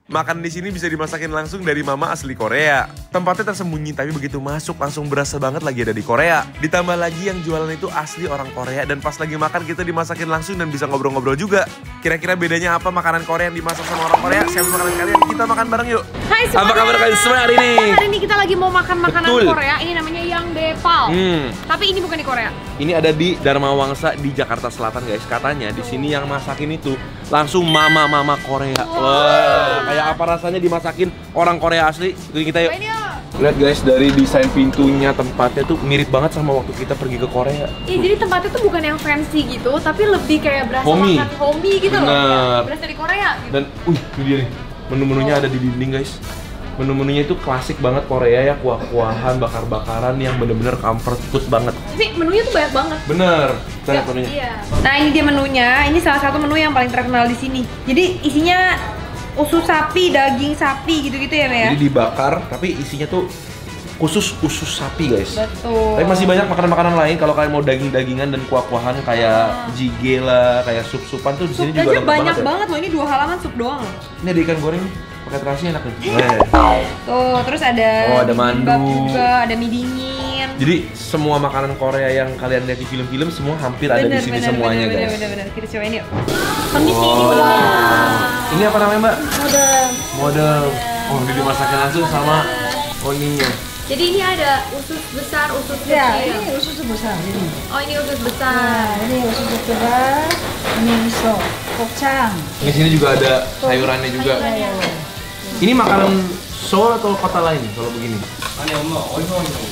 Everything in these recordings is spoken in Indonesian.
Makan di sini bisa dimasakin langsung dari mama asli Korea. Tempatnya tersembunyi tapi begitu masuk langsung berasa banget lagi ada di Korea. Ditambah lagi yang jualan itu asli orang Korea dan pas lagi makan kita dimasakin langsung dan bisa ngobrol-ngobrol juga. Kira-kira bedanya apa makanan Korea yang dimasak sama orang Korea? Siapa makanan kalian? Kita makan bareng yuk. Hai semuanya. Apa kabar kalian semua hari ini? Hari ini kita lagi mau makan makanan Betul. Korea. Ini namanya Yangdaepal. Tapi ini bukan di Korea. Ini ada di Dharma Wangsa di Jakarta Selatan guys. Katanya di sini yang masakin itu langsung mama-mama Korea. Wah, kayak apa rasanya dimasakin orang Korea asli? Ikutin kita yuk. Lihat guys, dari desain pintunya, tempatnya tuh mirip banget sama waktu kita pergi ke Korea. Iya, jadi tempatnya tuh bukan yang fancy gitu, tapi lebih kayak berasa Homey. makan homey gitu loh. Bener. Berasa di Korea gitu. Dan, ini dia nih, menu-menunya ada di dinding guys. Menu-menunya itu klasik banget Korea ya, kuah-kuahan, bakar-bakaran yang bener-bener comfort food banget. Tapi menunya tuh banyak banget. Bener, kita lihat Nggak, menunya. iya. Nah ini dia menunya, ini salah satu menu yang paling terkenal di sini. Jadi isinya usus sapi, daging sapi gitu-gitu ya, Mbak ya? Jadi dibakar, tapi isinya tuh khusus usus sapi guys. Betul. Tapi masih banyak makanan-makanan lain kalau kalian mau daging-dagingan dan kuah-kuahan kayak jjigae lah, kayak sup-supan tuh di sini juga Supnya lengkap banyak ya. banget loh, ini 2 halaman sup doang loh. Ini ada ikan goreng nih, pakai terasi enak nih. Tuh, terus ada ada mandu. bibimbap juga, ada mie dingin. Jadi semua makanan Korea yang kalian lihat di film-film semua hampir ada di sini semuanya guys. Bener. Kita cobain yuk. Ini apa namanya Mbak? Model. Oh, ini dimasakin langsung sama oninya. Jadi ini ada usus besar, usus kecil. Ya, ini usus besar ini. Oh, ini usus besar. Nah, ini usus besar, ini miso, kocang. Di sini juga ada sayurannya juga. Ya. Ini makanan Seoul atau kota lain kalau begini? 아니 엄마 어디서 왔냐고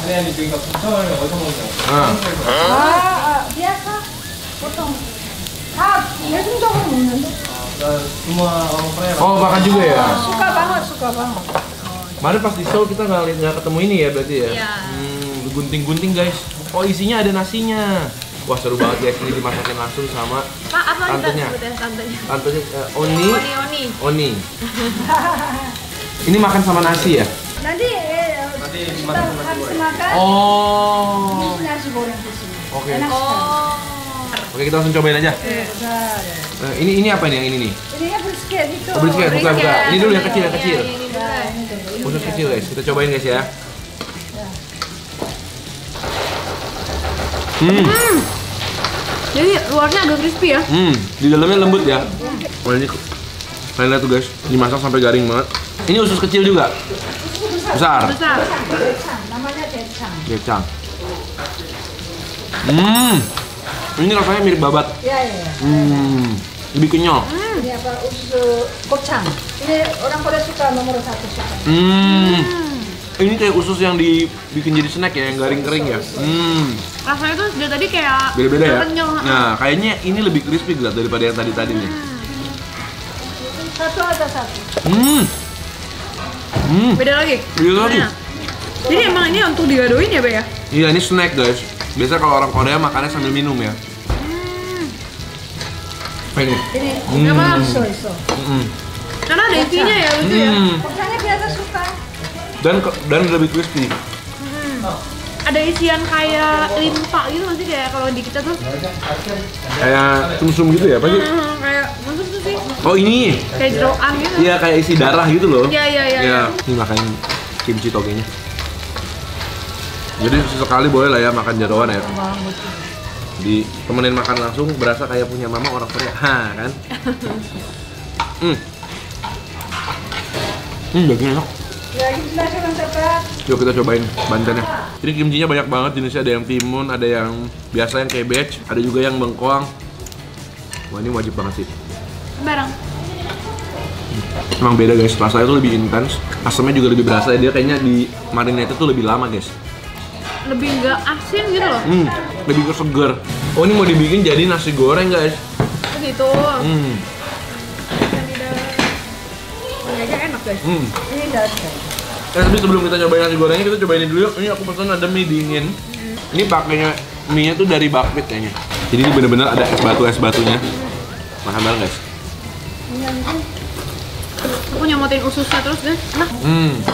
아니 그러니까 부천에 어디서 먹냐고 biasa, potong. 대중적으로 먹는데. 나 semua orang Korea Oh, makan juga ya? Suka banget, suka banget. Kemarin pas di Seoul kita nggak ketemu ini ya berarti ya? Iya. Gunting-gunting guys. Oh, isinya ada nasinya. Wah, seru banget guys, ini dimasakin langsung sama Pak, apa Tantenya. tantenya? tantenya Oni. Oni. Oni. Ini makan sama nasi ya? Nanti nanti kita dimasak sama nasi habis goreng makan, Oh. ini nasi goreng di sini. Oke. Enak sekali. Oke, kita langsung cobain aja. Besar. Ini apa nih yang ini nih? Ini ya brisket itu. Oh, brisket, buka. Ini dulu yang kecil, yang kecil. Iya, ini dulu. Nah, ini dulu. Khusus kecil guys, kita cobain guys ya. Jadi luarnya agak crispy ya. Di dalamnya lembut ya. Oh, ini kalian lihat tuh guys, dimasak sampai garing banget. Ini usus kecil juga. Besar. Besar. Decang, namanya decang. Kecang. Ini rasanya mirip babat. Ya. Lebih kenyal. Ini apa usus kocang. Ini orang Korea suka nomor 1 suka. Ini kayak usus yang dibikin jadi snack ya, yang garing kering ya. Rasanya tuh dari tadi kayak Beda-beda ya. kenyal. Nah, kayaknya ini lebih crispy gak daripada yang tadi nih. Satu ada satu. Beda lagi. Beda lagi. Gimana? Jadi emang ini untuk digadoin ya, Be ya? Iya, ini snack guys. Biasa kalau orang Korea makannya sambil minum ya. Apa ini? Ini Apa? iso. Karena ada isinya ya, lucu ya. Kocangnya biasa suka. Dan lebih crispy. Ada isian kayak limpa gitu masih kayak kalau di kita tuh Kayak sumsum gitu ya, apa sih? kayak maksud tuh sih Oh, ini. kayak jeroan gitu. Iya, kayak isi darah gitu loh. Iya. Ini makan kimchi togenya. Jadi sesekali boleh lah ya makan jeroan ya. Ditemenin makan langsung berasa kayak punya mama orang Korea. Kan? Dagingnya enak. Ya, kita kurang tepat. Yuk kita cobain bantennya. Jadi kimchinya banyak banget jenisnya, ada yang timun, ada yang biasa yang cabbage, ada juga yang bengkoang. Wah, ini wajib banget sih. Barang. Emang beda guys, rasanya tuh lebih intens, asamnya juga lebih berasa, dia kayaknya di marinate tuh lebih lama guys. Lebih nggak asin gitu loh. Lebih ke seger. Oh, ini mau dibikin jadi nasi goreng guys. Begitu. Ini aja enak guys. Ini dada. Tapi sebelum kita cobain nasi gorengnya, kita cobain ini dulu yuk. Ini aku pesan ada mie dingin. Ini pakainya mie-nya tuh dari bakpit kayaknya. Jadi ini bener-bener ada es batunya. Makan bareng guys. Aku nyomotin ususnya terus deh. Enak.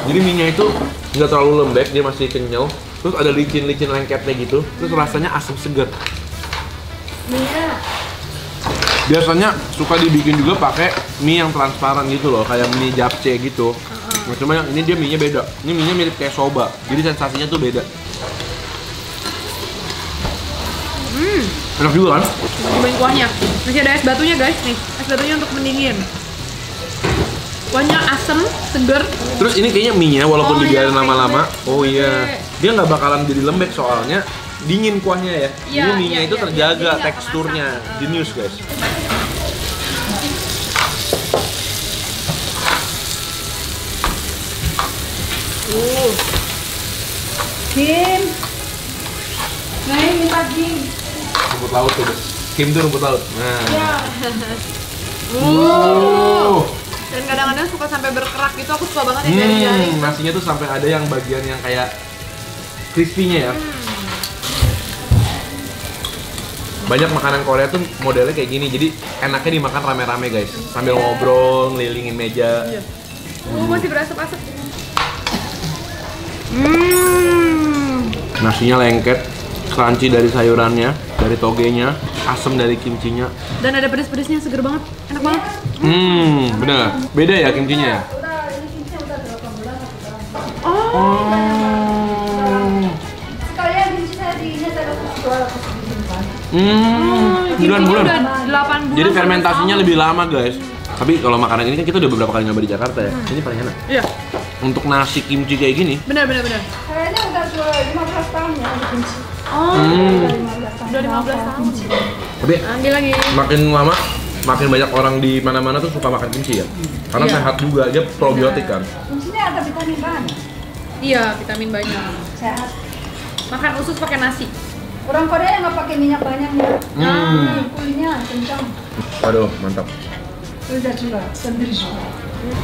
Jadi mie-nya itu nggak terlalu lembek, dia masih kenyal. Terus ada licin-licin lengketnya gitu. Terus rasanya asam seger. Minyak. Biasanya suka dibikin juga pakai mie yang transparan gitu loh, kayak mie japchae gitu. Nah, cuma yang ini dia mie-nya beda. Ini mie-nya mirip kayak soba. Jadi sensasinya tuh beda. Enak juga kan? Cobain kuahnya. Masih ada es batunya guys nih. Es batunya untuk pendingin. Kuahnya asem, seger. Terus ini kayaknya mie-nya walaupun Oh, dibiarin iya, lama-lama, oke. oh iya, dia nggak bakalan jadi lembek soalnya dingin kuahnya ya. Iya, Jadi mie-nya iya, itu iya, terjaga jadi nggak teksturnya, kemasak. jenius guys. Kim. Nah ini pagi. Rumput laut tuh. Kim tuh rumput laut. Nah. Ya. Dan kadang-kadang suka sampai berkerak gitu, aku suka banget ya jari-jari. Nasinya tuh sampai ada yang bagian yang kayak crispy-nya ya. Banyak makanan Korea tuh modelnya kayak gini, jadi enaknya dimakan rame-rame guys. Sambil ngobrol, ngelilingin meja. Masih berasap-asap. Nasinya lengket, crunchy dari sayurannya, dari togenya, asam dari kimchinya. Dan ada pedes-pedesnya, seger banget, enak banget. Bener. Beda ya kimchinya ya? Udah ini kimchi udah 8 bulan. Sekalian kimchi saya di ini saya jual ke simpan. Bulan-bulan. Udah 8 bulan. Jadi fermentasinya sama lebih lama guys. Tapi kalau makanan ini kan kita udah beberapa kali nyoba di Jakarta ya. Ini paling enak. Iya, Untuk nasi kimchi kayak gini, benar. Kayaknya udah jual 15 tahun ya di kimchi. Oh, Udah 15 tahun. udah 15 tahun. tapi Ambil lagi. makin lama makin banyak orang di mana-mana tuh suka makan kimchi ya. Karena Iya. sehat juga, dia probiotik kan. Kimchinya ada vitamin banyak. Iya, vitamin banyak. Sehat. Makan usus pakai nasi. Orang Korea nggak pakai minyak banyak ya. Kulitnya kencang. Waduh, mantap. Udah juga sendiri juga.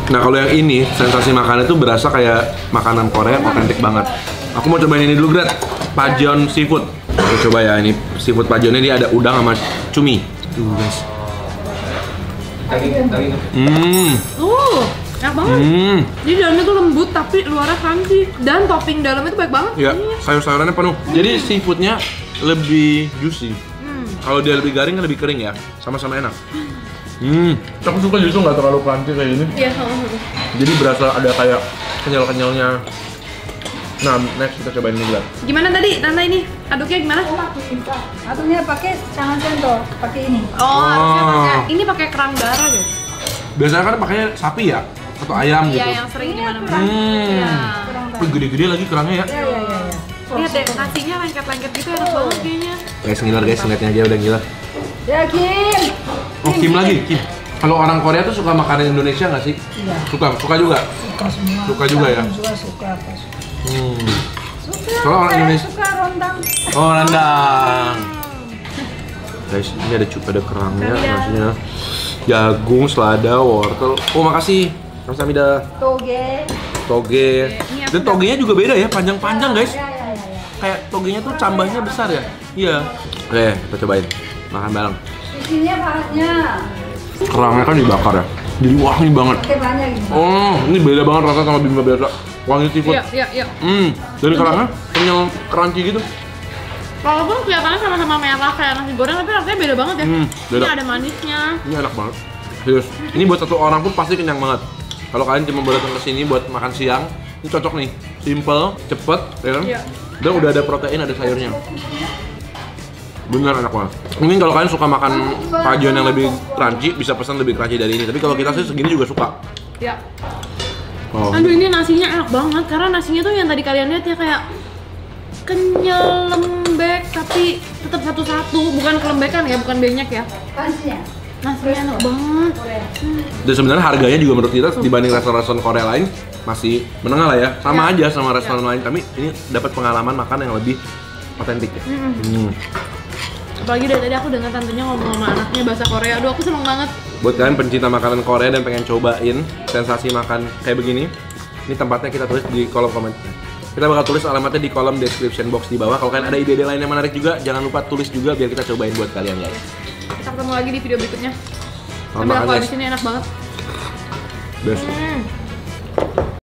Nah kalau yang ini, sensasi makannya tuh berasa kayak makanan Korea otentik banget. Aku mau cobain ini dulu, Grat. Pajeon seafood. Aku coba ya, ini seafood pajeonnya dia ada udang sama cumi. Tuh guys. daging. Enak banget. Jadi dalamnya tuh lembut tapi luarnya crunchy. Dan topping dalamnya tuh baik banget. Ya, sayur-sayurannya penuh. Jadi seafoodnya lebih juicy. Kalau dia lebih garing, lebih kering ya. Sama-sama enak. Aku suka justru nggak terlalu crunchy kayak ini. Iya. Jadi berasa ada kayak kenyal-kenyalnya. Nah, next kita cobain ini Grat. Gimana tadi tante ini? Aduknya gimana? Aduknya pakai jangan sendok, pakai ini. Oh, harusnya pakai ini pakai kerang darah guys. Biasanya kan pakainya sapi ya? Atau ayam Iya, gitu. yang sering di Iya, mana-mana. Hmm. Iya. Wih, gede-gede lagi kerangnya ya. Ya. Lihat deh, nasinya lengket-lengket gitu enak banget kayaknya. Guys, ngiler guys, ngeliatnya aja udah ngiler. Ya Kim. Oh, Kim lagi, Kim. Kalau orang Korea tuh suka makanan Indonesia nggak sih? Iya. Suka juga. Suka semua. Suka juga ya? Juga suka apa? Suka. Soalnya orang Saya Indonesia- suka rondang. Oh, rendang. Guys, ini ada kerangnya, nasinya. Jagung, selada, wortel. Oh, makasih. Kamsahamnida. Toge. Toge. Ini aku Dan togenya juga beda ya, panjang-panjang guys. Ya. Kayak togenya tuh cambahnya besar ya. Iya. Oke, kita cobain. Makan bareng. Isinya bahannya Kerangnya kan dibakar ya. Jadi wangi banget. pakai banyak gitu. Oh, ini beda banget rasa sama bimbel biasa. Wangi seafood. Iya. Dari kerangnya kenyal crunchy gitu. Walaupun kelihatannya sama-sama merah kayak nasi goreng, tapi rasanya beda banget ya. Beda. Ini ada manisnya. Ini enak banget. Serius. Ini buat satu orang pun pasti kenyang banget. Kalau kalian cuma boleh datang ke sini buat makan siang, ini cocok nih. Simple, cepet, ya kan? Iya. Dan udah ada protein, ada sayurnya. Bener enak banget. Mungkin kalau kalian suka makan pajeon yang lebih crunchy, bisa pesan lebih crunchy dari ini. Tapi kalau kita sih segini juga suka. Iya. Oh. Aduh, ini nasinya enak banget karena nasinya tuh yang tadi kalian lihat ya kayak kenyal, lembek, tapi tetap satu-satu, bukan kelembekan ya, bukan banyak ya. Pansnya. Nasinya enak banget. Dan sebenarnya harganya juga menurut kita dibanding restoran-restoran Korea lain masih menengah lah ya. Sama aja sama restoran lain. Kami ini dapat pengalaman makan yang lebih otentik ya. Apalagi dari tadi aku dengar tantenya ngomong sama anaknya bahasa Korea. Aduh, aku seneng banget. Buat kalian pencinta makanan Korea dan pengen cobain sensasi makan kayak begini, ini tempatnya kita tulis di kolom komen. Kita bakal tulis alamatnya di kolom description box di bawah. Kalau kalian ada ide-ide lain yang menarik juga, jangan lupa tulis juga biar kita cobain buat kalian guys. Kita ketemu lagi di video berikutnya. Selamat Sambil makan aku guys. habis ini enak banget. Best.